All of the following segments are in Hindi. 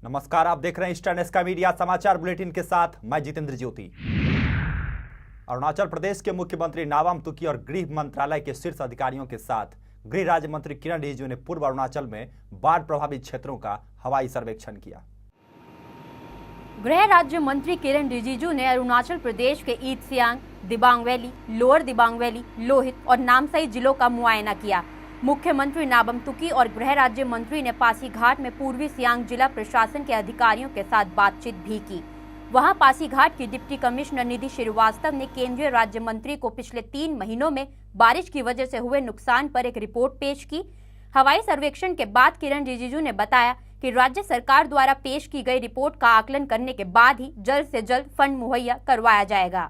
नमस्कार, आप देख रहे हैं ईस्टर्न स्काई मीडिया समाचार बुलेटिन के साथ मैं जितेंद्र ज्योति। अरुणाचल प्रदेश के मुख्यमंत्री नाबम तुकी और गृह मंत्रालय के शीर्ष अधिकारियों के साथ गृह राज्य मंत्री किरण रिजिजू ने पूर्व अरुणाचल में बाढ़ प्रभावित क्षेत्रों का हवाई सर्वेक्षण किया। गृह राज्य मंत्री किरण रिजिजू ने अरुणाचल प्रदेश के east Siang, Dibang valley, lower Dibang valley, Lohit और नामसाई जिलों का मुआयना किया। मुख्यमंत्री नाबम तुकी और गृह राज्य मंत्री ने पासीघाट में पूर्वी सियांग जिला प्रशासन के अधिकारियों के साथ बातचीत भी की। वहां पासीघाट की डिप्टी कमिश्नर निधि श्रीवास्तव ने केंद्रीय राज्य मंत्री को पिछले 3 महीनों में बारिश की वजह से हुए नुकसान पर एक रिपोर्ट पेश की। हवाई सर्वेक्षण के बाद किरण रिजिजू ने बताया कि राज्य सरकार द्वारा पेश की गई रिपोर्ट का आकलन करने के बाद ही जल्द से जल्द फंड मुहैया करवाया जाएगा।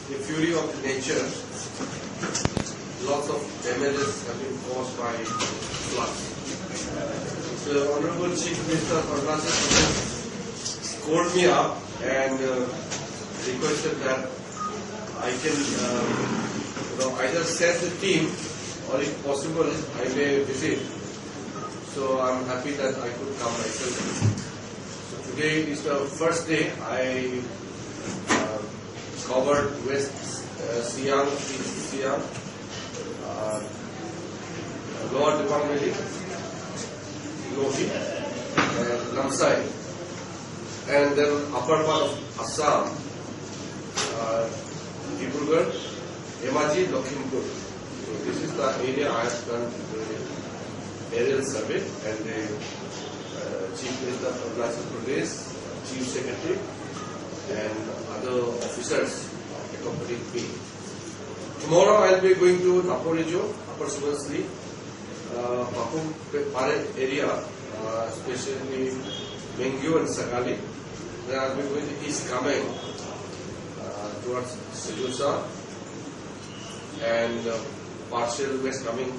The fury of nature, lots of damages have been caused by floods. The Honorable Chief Minister of Arunachal Pradesh called me up and requested that I can either send the team or if possible I may visit. So I'm happy that I could come myself. So today is the first day I covered West Siang, East Siang, Lower Dibaung Valley, Lohi, and Namsai, and then upper part of Assam, Dibrugarh, Dhemaji, Lakhimpur. So this is the area I have done the aerial survey, and the Chief Minister of Arunachal Pradesh, Chief Secretary, and other officers accompanied me. Tomorrow I will be going to Naporijo, Upper Subansiri, Pakum Pare area, especially Mengyu and Sakali. Then I will be going to East Kameng towards Sijusa and partial West Kameng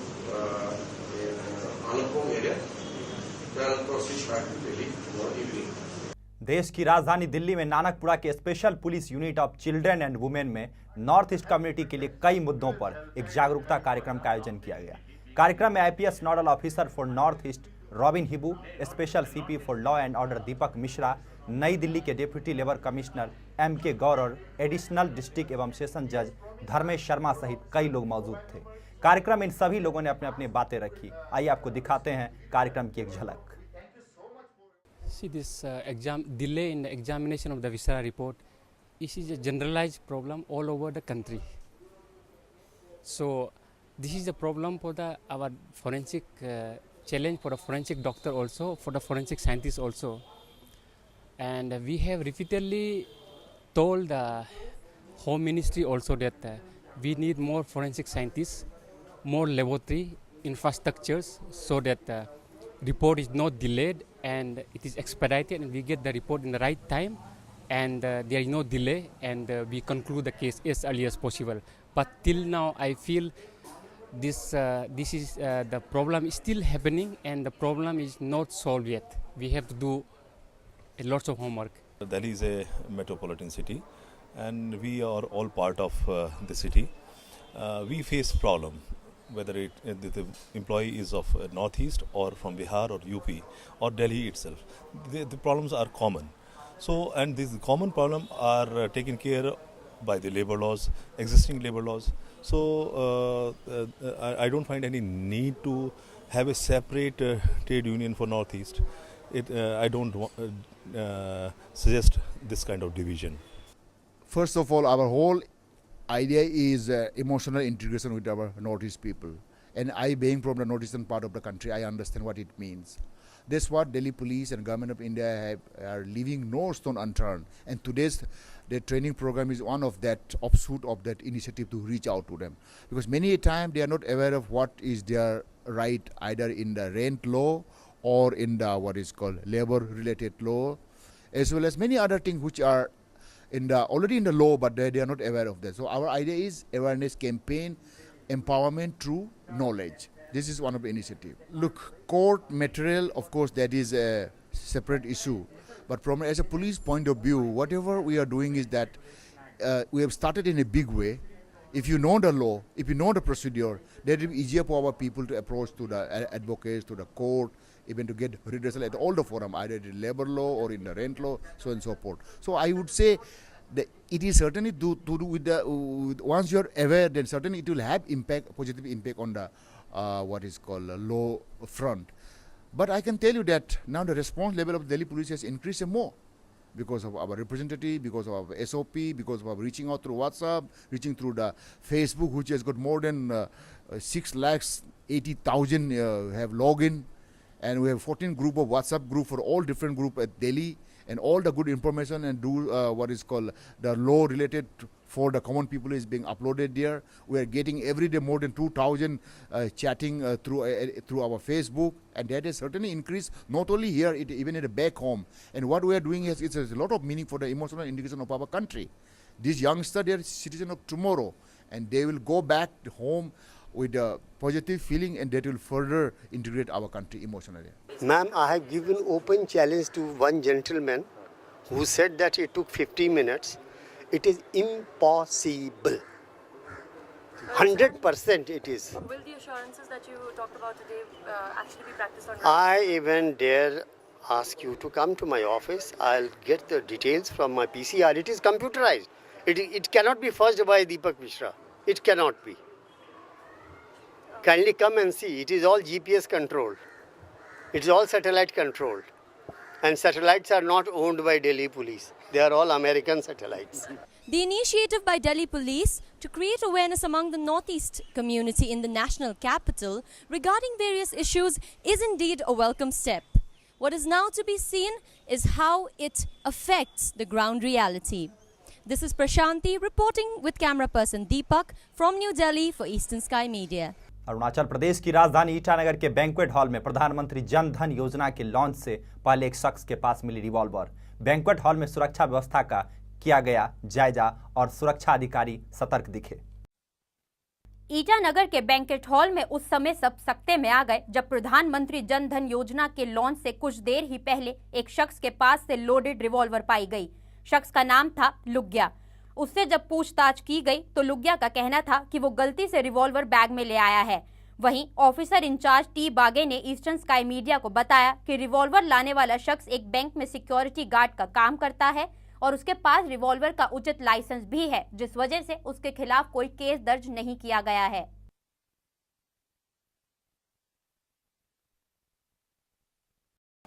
in Alapong area. Then I will proceed back to Delhi tomorrow evening. देश की राजधानी दिल्ली में नानकपुरा के special police unit of children and women में नॉर्थ ईस्ट कम्युनिटी के लिए कई मुद्दों पर एक जागरूकता कार्यक्रम का आयोजन किया गया। कार्यक्रम में IPS nodal officer for north east Robin Hibu, special CP for law and order Deepak Mishra, New Delhi के deputy labour commissioner MK Gaur और एडिशनल डिस्ट्रिक्ट एवं सेशन जज धर्मेश शर्मा सहित कई लोग मौजूद थे। कार्यक्रम में इन सभी लोगों ने अपने अपनी बातें रखी। आइए आपको दिखाते हैं कार्यक्रम की एक झलक। See, this delay in the examination of the Visara report is a generalized problem all over the country. So this is a problem for our forensic challenge for the forensic doctor also, for the forensic scientist also. And we have repeatedly told the Home Ministry also that we need more forensic scientists, more laboratory infrastructures so that report is not delayed and it is expedited and we get the report in the right time and there is no delay and we conclude the case as early as possible. But till now I feel this is the problem is still happening and the problem is not solved yet. We have to do lots of homework. Delhi is a metropolitan city and we are all part of the city. We face problem. Whether the employee is of Northeast or from Bihar or UP or Delhi itself, the problems are common. So, and these common problems are taken care by the labor laws, existing labor laws. So, I don't find any need to have a separate trade union for Northeast. I don't suggest this kind of division. First of all, our whole idea is emotional integration with our Northeast people. And I, being from the northeastern part of the country, I understand what it means. That's what Delhi Police and Government of India are leaving no stone unturned. And today's the training program is one of that offshoot of that initiative to reach out to them. Because many a time they are not aware of what is their right either in the rent law or in the what is called labor related law, as well as many other things which are already in the law, but they are not aware of that. So our idea is awareness campaign, empowerment through knowledge. This is one of the initiatives. Look, court material, of course, that is a separate issue. But from as a police point of view, whatever we are doing is that we have started in a big way. If you know the law, if you know the procedure, then it will be easier for our people to approach to the advocates, to the court, even to get redressal at all the forum, either in labor law or in the rent law, so on and so forth. So I would say that it is certainly to do with the once you are aware, then certainly it will have positive impact on the what is called law front. But I can tell you that now the response level of Delhi police has increased more because of our representative, because of our SOP, because of our reaching out through WhatsApp, reaching through the Facebook, which has got more than 6,80,000 have login, and we have 14 group of WhatsApp group for all different group at Delhi, and all the good information and do what is called the law related for the common people is being uploaded there. We are getting every day more than 2,000 chatting through our Facebook, and that has certainly increased not only here, even at the back home. And what we are doing is it's a lot of meaning for the emotional integration of our country. These youngsters, they are citizens of tomorrow, and they will go back home with a positive feeling, and that will further integrate our country emotionally. Ma'am, I have given open challenge to one gentleman who said that it took 50 minutes. It is impossible. 100% it is. Will the assurances that you talked about today actually be practiced on? I even dare ask you to come to my office. I'll get the details from my PCR. It is computerized. It cannot be fudged by Deepak Mishra. It cannot be. Kindly come and see. It is all GPS controlled. It is all satellite controlled. And satellites are not owned by Delhi police. They are all American satellites. The initiative by Delhi police to create awareness among the Northeast community in the national capital regarding various issues is indeed a welcome step. What is now to be seen is how it affects the ground reality. This is Prashanti reporting with camera person Deepak from New Delhi for Eastern Sky Media. Arunachal Pradesh की राजधानी ईटानगर के बैंक्वेट हॉल में प्रधानमंत्री जन धन योजना के लॉन्च से पहले एक शख्स के पास मिली रिवॉल्वर। बैंक्वेट हॉल में सुरक्षा व्यवस्था का किया गया जायजा और सुरक्षा अधिकारी सतर्क दिखे। ईटानगर के बैंक्वेट हॉल में उस समय सब सकते में आ गए जब प्रधानमंत्री जन धन योजना के लॉन्च से कुछ देर ही पहले एक शख्स के पास से लोडेड रिवॉल्वर पाई गई। शख्स का नाम था लुग्या। उससे जब पूछताछ की गई तो लुग्या का कहना था कि वो गलती से रिवॉल्वर बैग में ले आया है। वहीं ऑफिसर इंचार्ज टी बागे ने ईस्टर्न स्काई मीडिया को बताया कि रिवॉल्वर लाने वाला शख्स एक बैंक में सिक्योरिटी गार्ड का काम करता है और उसके पास रिवॉल्वर का उचित लाइसेंस भी है, जिस वजह से उसके खिलाफ कोई केस दर्ज नहीं किया गया है।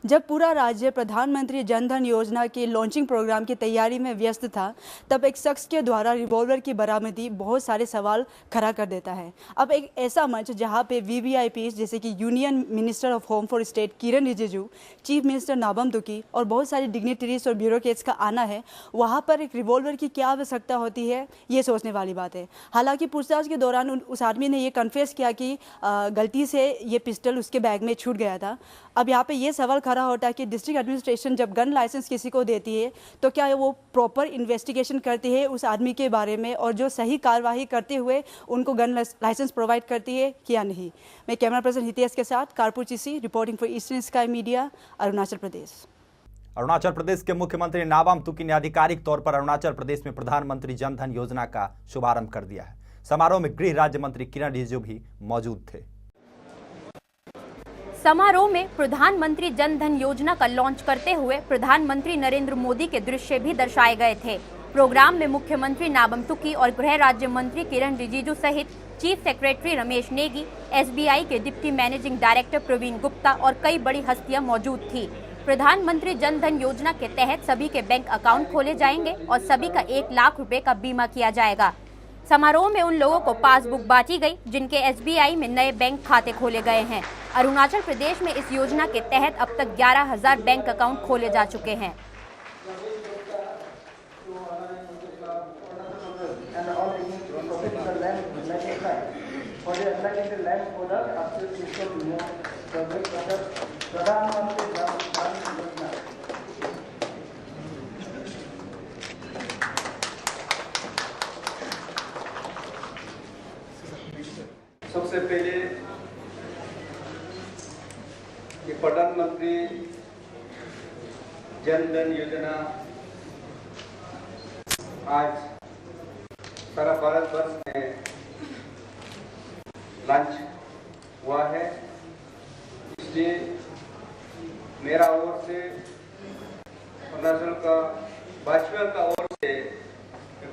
जब पूरा राज्य प्रधानमंत्री जन धन योजना के लॉन्चिंग प्रोग्राम की तैयारी में व्यस्त था, तब एक शख्स के द्वारा रिवॉल्वर की बरामदी बहुत सारे सवाल खड़ा कर देता है। अब एक ऐसा मंच जहां पे वीवीआईपीज जैसे कि union minister of home for state Kiran Rijiju, chief minister Nabam Tuki और बहुत सारे डिग्निटरीज और ब्यूरोक्रेट्स का आना है, वहां पर एक रिवॉल्वर की क्या आवश्यकता होती है, ये सोचने वाली बात है। हालांकि पूछताछ के दौरान उस आदमी ने ये कन्फेस किया कि गलती से ये पिस्टल उसके बैग में छूट गया था। अब यहाँ पे ये सवाल खड़ा होता है कि डिस्ट्रिक्ट एडमिनिस्ट्रेशन जब गन लाइसेंस किसी को देती है तो क्या वो प्रॉपर इन्वेस्टिगेशन करती है उस आदमी के बारे में और जो सही कार्यवाही करते हुए उनको गन लाइसेंस प्रोवाइड करती है या नहीं। मैं कैमरा पर्सन हितेश के साथ कारपुर चिसी reporting for eastern sky media, Arunachal Pradesh. Arunachal Pradesh के मुख्यमंत्री नाबम तुकी ने आधिकारिक तौर पर अरुणाचल प्रदेश में प्रधानमंत्री जन धन योजना का शुभारंभ कर दिया है। समारोह में गृह राज्य मंत्री किरण रिजिजू भी मौजूद थे। समारोह में प्रधानमंत्री जन धन योजना का लॉन्च करते हुए प्रधानमंत्री नरेंद्र मोदी के दृश्य भी दर्शाए गए थे। प्रोग्राम में मुख्यमंत्री नाबम तुकी और गृह राज्य मंत्री किरण रिजिजू सहित chief secretary Ramesh Negi, SBI के deputy managing director Praveen Gupta और कई बड़ी हस्तियां मौजूद थी। प्रधानमंत्री जन धन योजना के तहत सभी के बैंक अकाउंट खोले जाएंगे और सभी का 1 लाख रुपए का बीमा किया जाएगा। समारोह में उन लोगों को पासबुक बांटी गई जिनके एसबीआई में नए बैंक खाते खोले गए हैं। अरुणाचल प्रदेश में इस योजना के तहत अब तक 11,000 बैंक अकाउंट खोले जा चुके हैं। सबसे पहले ये प्रधानमंत्री जन धन योजना आज सारा भारतवर्ष में लॉन्च हुआ है, इसलिए मेरा ओर से अरुणाचल का भाजपा का ओर से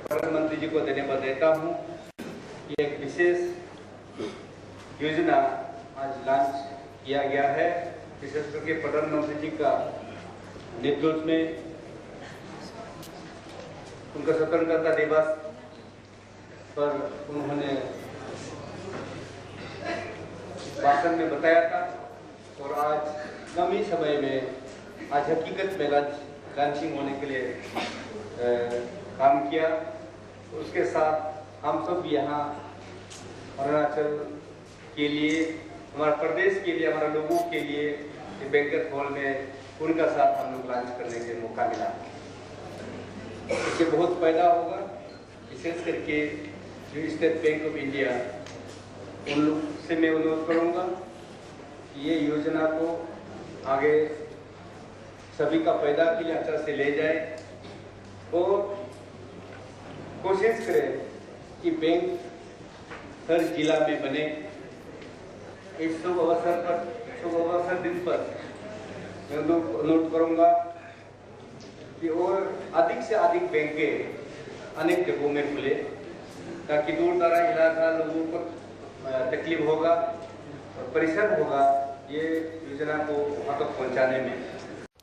प्रधानमंत्री जी को धन्यवाद देता हूँ। ये एक विशेष योजना आज लॉन्च किया गया है, विशेष करके प्रधानमंत्री जी का नेतृत्व में उनका स्वतंत्रता दिवस पर उन्होंने भाषण में बताया था और आज कम ही समय में आज हकीकत में लॉन्चिंग होने के लिए काम किया। उसके साथ हम सब यहाँ अरुणाचल के लिए, हमारे प्रदेश के लिए, हमारे लोगों के लिए बैंकेट हॉल में उनका साथ हम लोग लॉन्च करने के मौका मिला। इससे बहुत फायदा होगा, विशेष करके जो स्टेट बैंक ऑफ इंडिया उन लोग से मैं अनुरोध करूँगा कि ये योजना को आगे सभी का फायदा के लिए अच्छा से ले जाए और कोशिश करें कि बैंक हर जिला में बने। इस शुभ अवसर दिन पर मैं अनुरोध करूँगा कि और अधिक से अधिक बैंकें अनेक जगहों में खुले, ताकि दूर दराज इलाका लोगों को तकलीफ होगा और परेशान होगा ये योजना को वहाँ तक पहुँचाने में।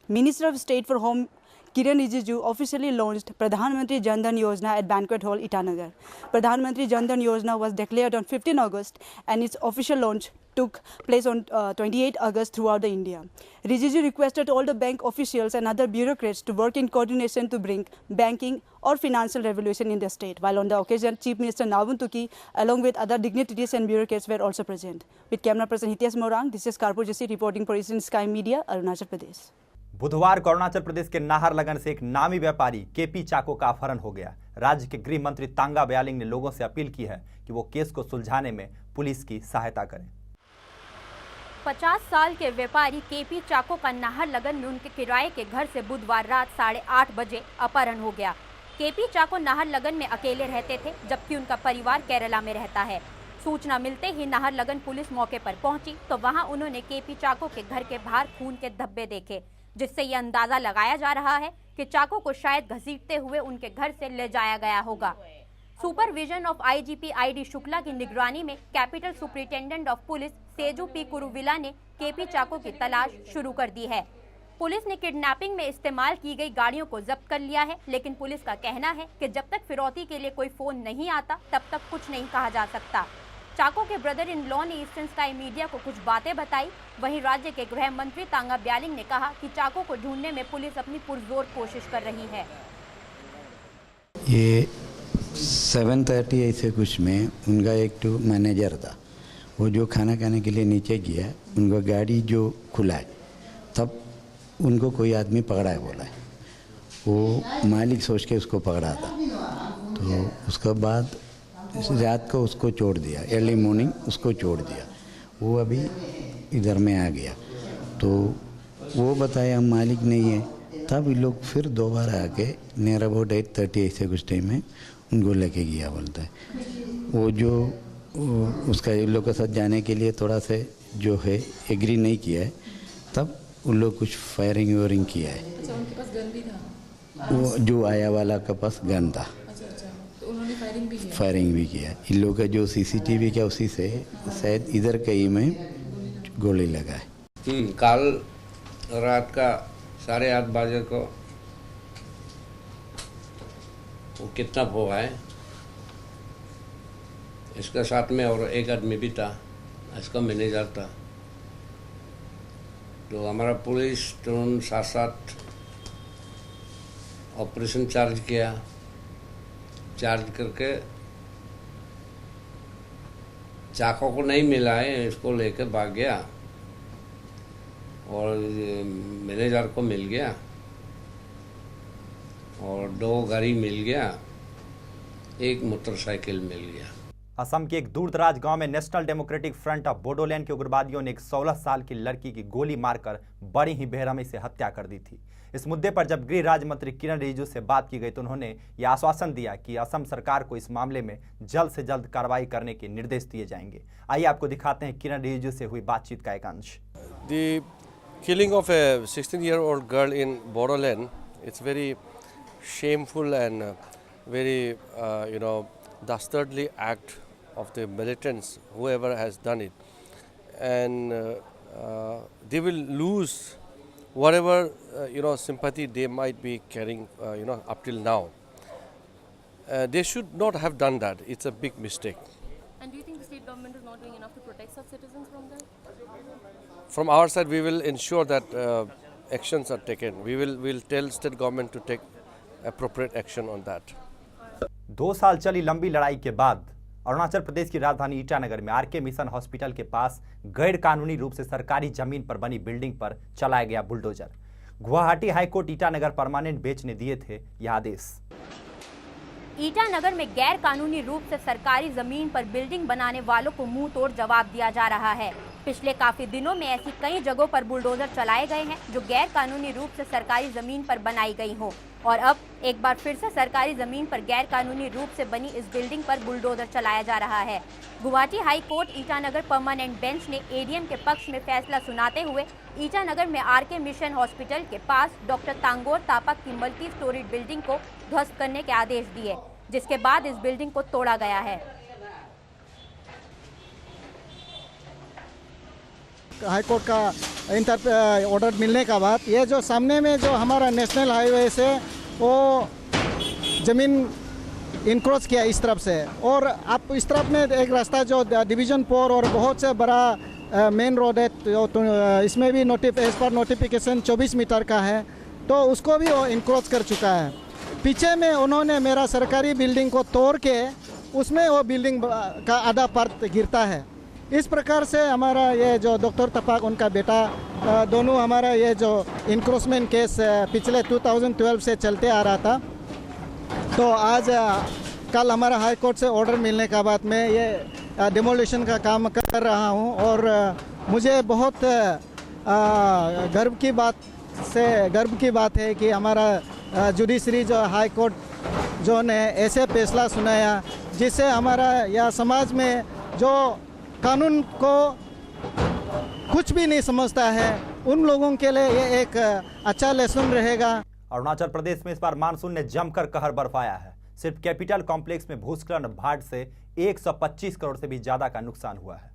Minister of State for Home Kiren Rijiju officially launched Pradhan Mantri Jan Dhan Yojana at Banquet Hall, Itanagar. Pradhan Mantri Jan Dhan Yojana was declared on 15 August and its official launch took place on 28 August throughout the India. Rijiju requested all the bank officials and other bureaucrats to work in coordination to bring banking or financial revolution in the state. While on the occasion, Chief Minister Nawun Tuki, along with other dignitaries and bureaucrats, were also present. With camera person Hitesh Morang, this is Karpo Joshi reporting for Eastern Sky Media, Arunachal Pradesh. बुधवार को अरुणाचल प्रदेश के नाहरलगन से एक नामी व्यापारी केपी चाको का अपहरण हो गया। राज्य के गृह मंत्री तांगा ब्यालिंग ने लोगों से अपील की है कि वो केस को सुलझाने में पुलिस की सहायता करें। 50 साल के व्यापारी केपी चाको का नाहरलगन में उनके किराए के घर से बुधवार रात 8:30 बजे अपहरण हो गया। केपी चाको नाहरलगन में अकेले रहते थे, जबकि उनका परिवार केरला में रहता है। सूचना मिलते ही नाहरलगन पुलिस मौके पर पहुंची तो वहां उन्होंने केपी चाको के घर के बाहर खून के धब्बे देखे, जिससे यह अंदाजा लगाया जा रहा है कि चाको को शायद घसीटते हुए उनके घर से ले जाया गया होगा। Supervision of IGP ID Shukla की निगरानी में capital superintendent of police Seju P Kuruvilla ने केपी चाको की तलाश शुरू कर दी है। पुलिस ने किडनैपिंग में इस्तेमाल की गई गाड़ियों को जब्त कर लिया है, लेकिन पुलिस का कहना है कि जब तक फिरौती के लिए कोई फोन नहीं आता तब तक कुछ नहीं कहा जा सकता। चाको के ब्रदर इन लॉ ने ईस्टर्न स्काई मीडिया को कुछ बातें बताई। वहीं राज्य के गृह मंत्री तांगा ब्यालिंग ने कहा कि चाको को ढूंढने में पुलिस अपनी पुरजोर कोशिश कर रही है। ये 7:30 ऐसे कुछ में उनका एक तो मैनेजर था, वो जो खाना खाने के लिए नीचे गया, उनका गाड़ी जो खुला है तब उनको कोई आदमी पकड़ा है बोला है। वो मालिक सोच के उसको पकड़ा था, तो उसके बाद रात को उसको छोड़ दिया, अर्ली मॉर्निंग उसको छोड़ दिया। वो अभी इधर में आ गया तो वो बताया हम मालिक नहीं है। तब ये लोग फिर दोबारा आके नियर अबाउट 8:30 ऐसे कुछ टाइम में उनको लेके गया बोलता है। वो जो उसका इन लोग के साथ जाने के लिए थोड़ा सा जो है एग्री नहीं किया है, तब उन लोग कुछ फायरिंग वायरिंग किया है। अच्छा, उनके पास गन भी था? वो जो आया वाला के पास गन था। तो उन्होंने फायरिंग भी किया। इन लोग का जो सीसीटीवी क्या उसी से शायद इधर कहीं में गोली लगा है। कल रात का 8:30 बजे को वो किडनैप हुआ है। इसके साथ में और एक आदमी भी था, इसका मैनेजर था। तो हमारा पुलिस तुरंत साथ ऑपरेशन चार्ज किया, चार्ज करके चाको को नहीं मिला है, इसको लेकर भाग गया और मैनेजर को मिल गया और 2 गाड़ी मिल गया, एक मोटरसाइकिल मिल गया। असम के एक दूरदराज गांव में national democratic front of Bodoland के उग्रवादियों ने एक 16 साल की लड़की की गोली मारकर बड़ी ही बेरहमी से हत्या कर दी थी। इस मुद्दे पर जब गृह राज्य मंत्री किरण रिजिजू से बात की गई तो उन्होंने यह आश्वासन दिया कि असम सरकार को इस मामले में जल्द से जल्द कार्रवाई करने के निर्देश दिए जाएंगे। आइए आपको दिखाते हैं किरण रिजिजू से हुई बातचीत का एक अंश। The killing of a 16-year-old girl in Bodoland, it's very shameful and very, dastardly act of the militants, whoever has done it. And they will lose whatever, sympathy they might be carrying, up till now. They should not have done that. It's a big mistake. And do you think the state government is not doing enough to protect such citizens from that? From our side, we will ensure that actions are taken. We'll tell state government to take appropriate action on that. 2 साल चली लंबी लड़ाई के बाद अरुणाचल प्रदेश की राजधानी ईटानगर में आरके मिशन हॉस्पिटल के पास गैर कानूनी रूप से सरकारी जमीन पर बनी बिल्डिंग पर चलाया गया bulldozer. Guwahati high court Itanagar permanent bench ने दिए थे यह आदेश। ईटानगर में गैर कानूनी रूप से सरकारी जमीन पर बिल्डिंग बनाने वालों को मुंह तोड़ जवाब दिया जा रहा है। पिछले काफी दिनों में ऐसी कई जगहों पर बुलडोजर चलाए गए हैं जो गैर कानूनी रूप से सरकारी जमीन पर बनाई गई हो, और अब एक बार फिर से सरकारी जमीन पर गैर कानूनी रूप से बनी इस बिल्डिंग पर बुलडोजर चलाया जा रहा है। Guwahati high court Itanagar permanent bench ने एडीएम के पक्ष में फैसला सुनाते हुए ईटानगर में आरके मिशन हॉस्पिटल के पास डॉक्टर तांगोर तापक की मल्टी स्टोरीड बिल्डिंग को ध्वस्त करने के आदेश दिए, जिसके बाद इस बिल्डिंग को तोड़ा गया है। हाईकोर्ट का ऑर्डर मिलने का बाद ये जो सामने में जो हमारा नेशनल हाईवे से वो ज़मीन इनक्रोच किया इस तरफ से, और आप इस तरफ में एक रास्ता जो डिवीज़न 4 और बहुत से बड़ा मेन रोड है, तो इसमें भी एज पर नोटिफिकेशन 24 मीटर का है, तो उसको भी वो इनक्रोच कर चुका है। पीछे में उन्होंने मेरा सरकारी बिल्डिंग को तोड़ के उसमें वो बिल्डिंग का आधा पार्ट गिरता है। इस प्रकार से हमारा ये जो डॉक्टर तपाक उनका बेटा दोनों हमारा ये जो इंक्रोचमेंट केस पिछले 2012 से चलते आ रहा था, तो आज कल हमारा हाई कोर्ट से ऑर्डर मिलने के बाद मैं ये डिमोलिशन का काम कर रहा हूँ, और मुझे बहुत गर्व की बात है कि हमारा जुडिशरी जो हाई कोर्ट जो ने ऐसे फैसला सुनाया जिससे हमारा यह समाज में जो कानून को कुछ भी नहीं समझता है उन लोगों के लिए ये एक अच्छा लेसन रहेगा। अरुणाचल प्रदेश में इस बार मानसून ने जमकर कहर बरपाया है। सिर्फ कैपिटल कॉम्प्लेक्स में भूस्खलन बाढ़ से 125 करोड़ से भी ज्यादा का नुकसान हुआ है।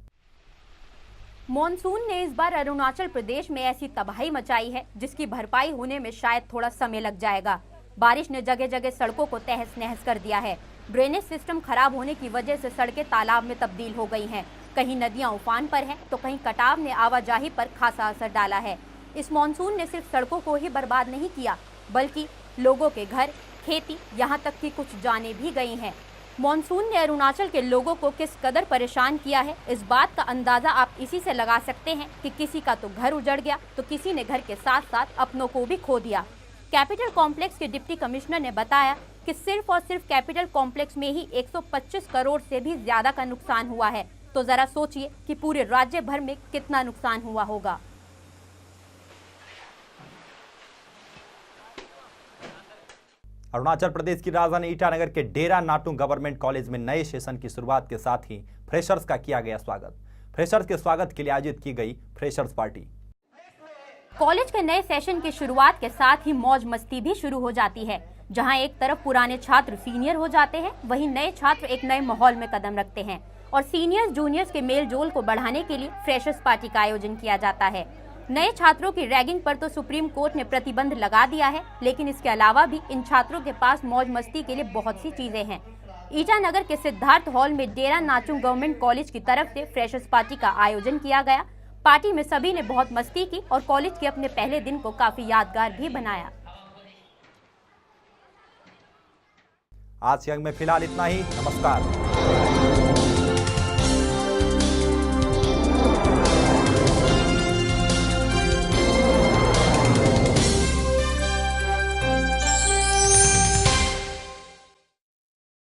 मॉनसून ने इस बार अरुणाचल प्रदेश में ऐसी तबाही मचाई है जिसकी भरपाई होने में शायद थोड़ा समय लग जाएगा। बारिश ने जगह जगह सड़कों को तहस नहस कर दिया है। ड्रेनेज सिस्टम खराब होने की वजह से सड़कें तालाब में तब्दील हो गई हैं। कहीं नदियां उफान पर हैं तो कहीं कटाव ने आवाजाही पर खासा असर डाला है। इस मॉनसून ने सिर्फ सड़कों को ही बर्बाद नहीं किया, बल्कि लोगों के घर, खेती, यहां तक कि कुछ जानें भी गई हैं। मॉनसून ने अरुणाचल के लोगों को किस कदर परेशान किया है, इस बात का अंदाजा आप इसी से लगा सकते हैं कि किसी का तो घर उजड़ गया तो किसी ने घर के साथ साथ अपनों को भी खो दिया। कैपिटल कॉम्प्लेक्स के डिप्टी कमिश्नर ने बताया कि सिर्फ और सिर्फ कैपिटल कॉम्प्लेक्स में ही 125 करोड़ से भी ज्यादा का नुकसान हुआ है। तो जरा सोचिए कि पूरे राज्य भर में कितना नुकसान हुआ होगा। अरुणाचल प्रदेश की राजधानी ईटानगर के डेरा नाटू गवर्नमेंट कॉलेज में नए सेशन की शुरुआत के साथ ही फ्रेशर्स का किया गया स्वागत। फ्रेशर्स के स्वागत के लिए आयोजित की गई फ्रेशर्स पार्टी। कॉलेज के नए सेशन की शुरुआत के साथ ही मौज मस्ती भी शुरू हो जाती है। जहां एक तरफ पुराने छात्र सीनियर हो जाते हैं, वहीं नए छात्र एक नए माहौल में कदम रखते हैं और सीनियर्स जूनियर्स के मेल जोल को बढ़ाने के लिए फ्रेशर्स पार्टी का आयोजन किया जाता है। नए छात्रों की रैगिंग पर तो सुप्रीम कोर्ट ने प्रतिबंध लगा दिया है, लेकिन इसके अलावा भी इन छात्रों के पास मौज मस्ती के लिए बहुत सी चीजें हैं। ईटानगर के सिद्धार्थ हॉल में डेरा नाचू गवर्नमेंट कॉलेज की तरफ से फ्रेशर्स पार्टी का आयोजन किया गया। पार्टी में सभी ने बहुत मस्ती की और कॉलेज के अपने पहले दिन को काफी यादगार भी बनाया। आज के अंक में फिलहाल इतना ही। नमस्कार।